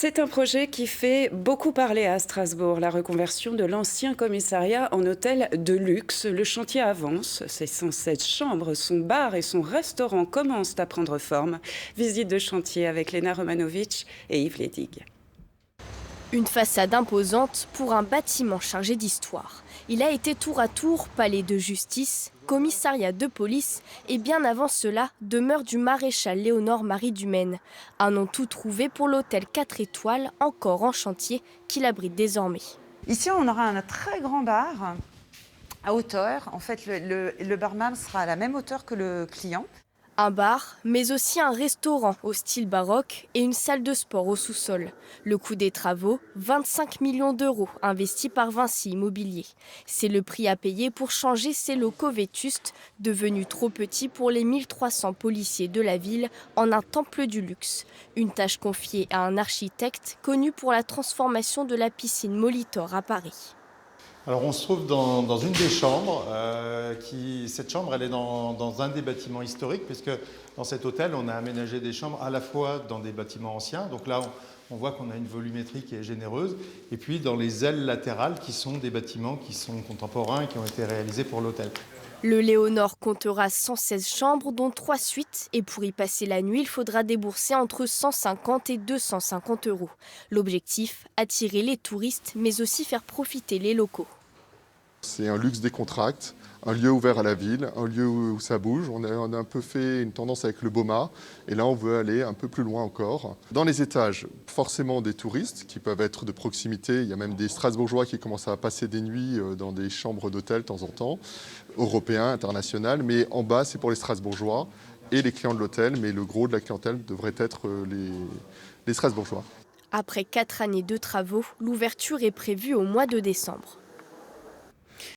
C'est un projet qui fait beaucoup parler à Strasbourg, la reconversion de l'ancien commissariat en hôtel de luxe. Le chantier avance, ses 116 chambres, son bar et son restaurant commencent à prendre forme. Visite de chantier avec Léna Romanovic et Yves Lédig. Une façade imposante pour un bâtiment chargé d'histoire. Il a été tour à tour palais de justice, commissariat de police et bien avant cela, demeure du maréchal Léonard-Marie Dumaine. Un nom tout trouvé pour l'hôtel 4 étoiles, encore en chantier, qui l'abrite désormais. Ici, on aura un très grand bar à hauteur. En fait, le barman sera à la même hauteur que le client. Un bar, mais aussi un restaurant au style baroque et une salle de sport au sous-sol. Le coût des travaux, 25 millions d'euros investis par Vinci Immobilier. C'est le prix à payer pour changer ces locaux vétustes, devenus trop petits pour les 1300 policiers de la ville, en un temple du luxe. Une tâche confiée à un architecte connu pour la transformation de la piscine Molitor à Paris. Alors on se trouve dans une des chambres. Cette chambre, elle est dans un des bâtiments historiques, puisque dans cet hôtel, on a aménagé des chambres à la fois dans des bâtiments anciens. Donc là, on voit qu'on a une volumétrie qui est généreuse. Et puis dans les ailes latérales, qui sont des bâtiments qui sont contemporains et qui ont été réalisés pour l'hôtel. Le Léonore comptera 116 chambres, dont 3 suites. Et pour y passer la nuit, il faudra débourser entre 150 et 250 euros. L'objectif, attirer les touristes, mais aussi faire profiter les locaux. C'est un luxe décontracté, un lieu ouvert à la ville, un lieu où ça bouge. On a un peu fait une tendance avec le Boma et là on veut aller un peu plus loin encore. Dans les étages, forcément des touristes qui peuvent être de proximité. Il y a même des Strasbourgeois qui commencent à passer des nuits dans des chambres d'hôtel de temps en temps, européens, internationaux. Mais en bas c'est pour les Strasbourgeois et les clients de l'hôtel, mais le gros de la clientèle devrait être les Strasbourgeois. Après 4 années de travaux, l'ouverture est prévue au mois de décembre.